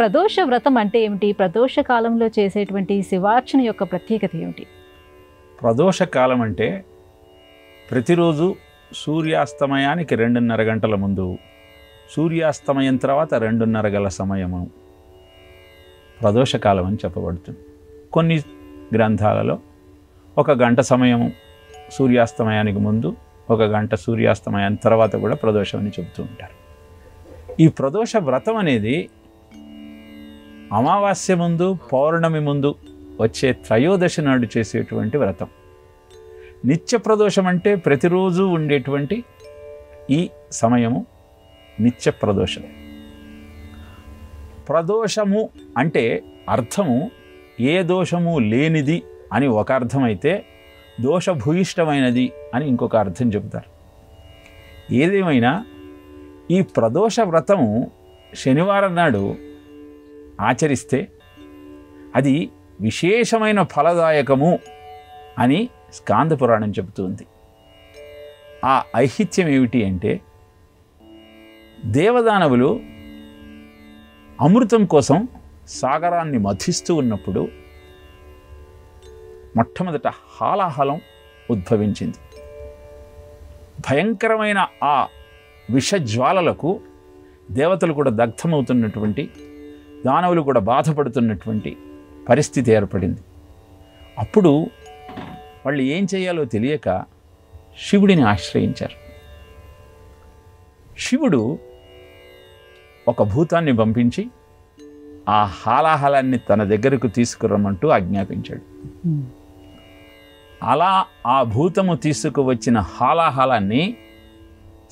ప్రదోష వ్రతం అంటే ఏమిటి? ప్రదోష కాలంలో చేసేటువంటి శివార్చన యొక్క ప్రత్యేకత ఏమిటి? ప్రదోష కాలం అంటే ప్రతిరోజు సూర్యాస్తమయానికి 2:30 గంటల ముందు, సూర్యాస్తమయం తర్వాత 2:30 గల సమయము ప్రదోషకాలం అని చెప్పబడుతుంది. కొన్ని గ్రంథాలలో 1 గంట సమయము సూర్యాస్తమయానికి ముందు, 1 గంట సూర్యాస్తమయానికి తర్వాత కూడా ప్రదోషం అని చెబుతూ ఉంటారు. ఈ ప్రదోష వ్రతం అనేది అమావాస్య ముందు, పౌర్ణమి ముందు వచ్చే త్రయోదశి నాడు చేసేటువంటి వ్రతం. నిత్య ప్రదోషం అంటే ప్రతిరోజు ఉండేటువంటి ఈ సమయము నిత్య ప్రదోషం. ప్రదోషము అంటే అర్థము ఏ దోషము లేనిది అని ఒక అర్థం అయితే, దోషభూయిష్టమైనది అని ఇంకొక అర్థం చెబుతారు. ఏదేమైనా ఈ ప్రదోష వ్రతము శనివారం నాడు ఆచరిస్తే అది విశేషమైన ఫలదాయకము అని స్కాంద పురాణం చెబుతుంది. ఆ ఐహిత్యం ఏమిటి అంటే, దేవదానవులు అమృతం కోసం సాగరాన్ని మథిస్తూ ఉన్నప్పుడు మొట్టమొదట హాలాహలం ఉద్భవించింది. భయంకరమైన ఆ విషజ్వాలలకు దేవతలు కూడా దగ్ధమవుతున్నటువంటి, దానవులు కూడా బాధపడుతున్నటువంటి పరిస్థితి ఏర్పడింది. అప్పుడు వాళ్ళు ఏం చేయాలో తెలియక శివుడిని ఆశ్రయించారు. శివుడు ఒక భూతాన్ని పంపించి ఆ హాలాహలాన్ని తన దగ్గరకు తీసుకురమ్మంటూ ఆజ్ఞాపించాడు. అలా ఆ భూతము తీసుకువచ్చిన హాలాహలాన్ని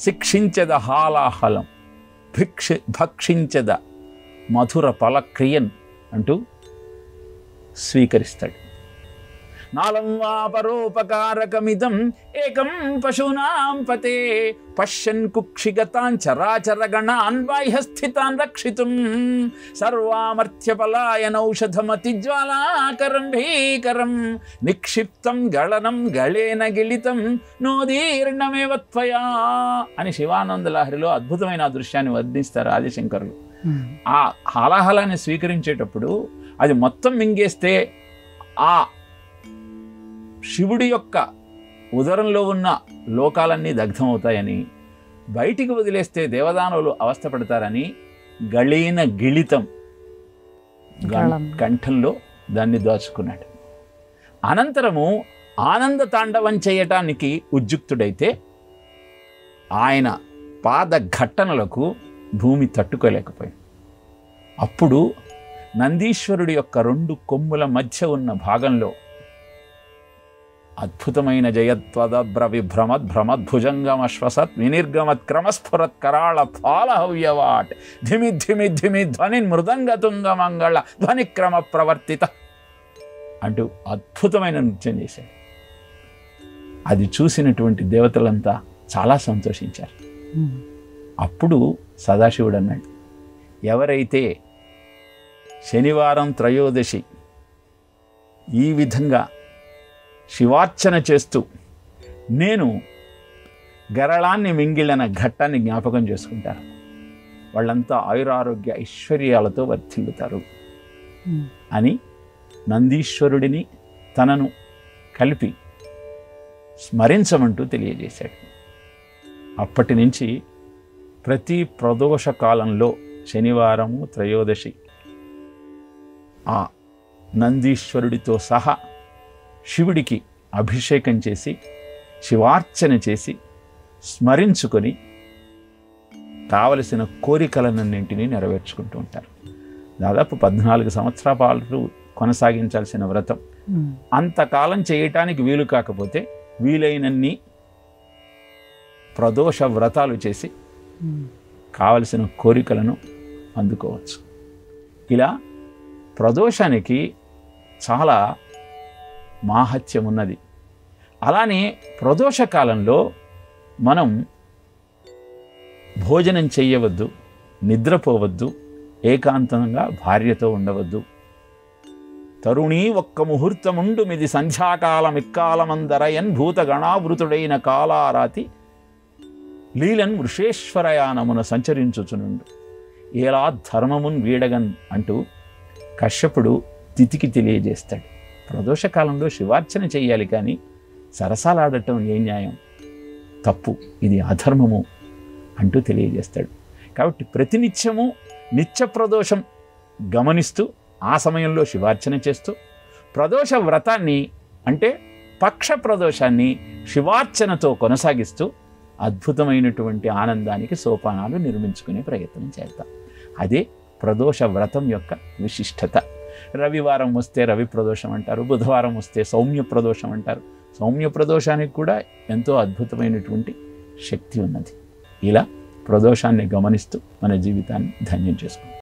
శిక్షించద హాలాహలం భక్షించద మధుర ఫలక్రియన్ అంటూ స్వీకరిస్తాడు. నాలం వా పరోపకారకమిదం ఏకం పశూనాం పతే పశ్యన్ కుక్షిగతాన్ చరాచరగణాన్ బాహ్యస్థితాన్ రక్షితుం సర్వామర్త్యపలాయనౌషధమతిజ్వాలాకరం భీకరం నిక్షిప్తం గళనం గళేన గిళితం నోదీర్ణమేవ త్వయా అని శివానంద లహరిలో అద్భుతమైన ఆ దృశ్యాన్ని వర్ణిస్తారు ఆదిశంకరులు. ఆ హాలాహలాన్ని స్వీకరించేటప్పుడు అది మొత్తం మింగేస్తే ఆ శివుడి యొక్క ఉదరంలో ఉన్న లోకాలన్నీ దగ్ధమవుతాయని, బయటికి వదిలేస్తే దేవదానవులు అవస్థపడతారని గళీన గిళితం కంఠంలో దాన్ని దాచుకున్నాడు. అనంతరము ఆనంద తాండవం చేయటానికి ఉద్యుక్తుడైతే ఆయన పాద ఘట్టనలకు భూమి తట్టుకోలేకపోయింది. అప్పుడు నందీశ్వరుడి యొక్క 2 కొమ్ముల మధ్య ఉన్న భాగంలో అద్భుతమైన జయత్వదభ్ర విభ్రమద్ భ్రమద్భుజంగమశ్వసత్ వినిర్గమత్ క్రమస్ఫురత్ కరాళ ఫాలహవ్యవాట్ ధిమి ధిమి ధిమి ధ్వని మృదంగతుంగ మంగళ ధ్వనిక్రమ ప్రవర్తిత అంటూ అద్భుతమైన నృత్యం చేశాడు. అది చూసినటువంటి దేవతలంతా చాలా సంతోషించారు. అప్పుడు సదాశివుడు అన్నాడు, ఎవరైతే శనివారం త్రయోదశి ఈ విధంగా శివార్చన చేస్తూ నేను గరళాన్ని మింగిలిన ఘట్టాన్ని జ్ఞాపకం చేసుకుంటారు, వాళ్ళంతా ఆయురారోగ్య ఐశ్వర్యాలతో వర్ధిల్లుతారు అని నందీశ్వరుడిని తనను కలిపి స్మరించమంటూ తెలియజేశాడు. అప్పటి నుంచి ప్రతి ప్రదోష కాలంలో శనివారము త్రయోదశి ఆ నందీశ్వరుడితో సహా శివుడికి అభిషేకం చేసి శివార్చన చేసి స్మరించుకొని కావలసిన కోరికలన్నింటినీ నెరవేర్చుకుంటూ ఉంటారు. దాదాపు 14 సంవత్సరాల పాటు కొనసాగించాల్సిన వ్రతం. అంతకాలం చేయటానికి వీలు కాకపోతే వీలైనన్ని ప్రదోష వ్రతాలు చేసి కావలసిన కోరికలను అందుకోవచ్చు. ఇలా ప్రదోషానికి చాలా మాహత్యం ఉన్నది. అలానే ప్రదోష కాలంలో మనం భోజనం చెయ్యవద్దు, నిద్రపోవద్దు, ఏకాంతంగా భార్యతో ఉండవద్దు. తరుణీ ఒక్క ముహూర్తముండు మిది సంధ్యాకాలమిక్కాలమందరయన్ భూతగణావృతుడైన కాలారాతి లీలన్ వృషేశ్వరయానమున సంచరించుచునుండు. ఎలా ధర్మమున్ వీడగన్ అంటూ కశ్యపుడు తిథికి తెలియజేస్తాడు. ప్రదోషకాలంలో శివార్చన చేయాలి, కానీ సరసాలాడటం ఏ న్యాయం, తప్పు, ఇది అధర్మము అంటూ తెలియజేస్తాడు. కాబట్టి ప్రతినిత్యము నిత్య ప్రదోషం గమనిస్తూ ఆ సమయంలో శివార్చన చేస్తూ ప్రదోష వ్రతాన్ని అంటే పక్ష ప్రదోషాన్ని శివార్చనతో కొనసాగిస్తూ అద్భుతమైనటువంటి ఆనందానికి సోపానాలు నిర్మించుకునే ప్రయత్నం చేద్దాం. అదే ప్రదోష వ్రతం యొక్క విశిష్టత. రవివారం వస్తే రవి ప్రదోషం అంటారు, బుధవారం వస్తే సౌమ్య ప్రదోషం అంటారు. సౌమ్య ప్రదోషానికి కూడా ఎంతో అద్భుతమైనటువంటి శక్తి ఉన్నది. ఇలా ప్రదోషాన్ని గమనిస్తూ మన జీవితాన్ని ధన్యం చేసుకుంటాం.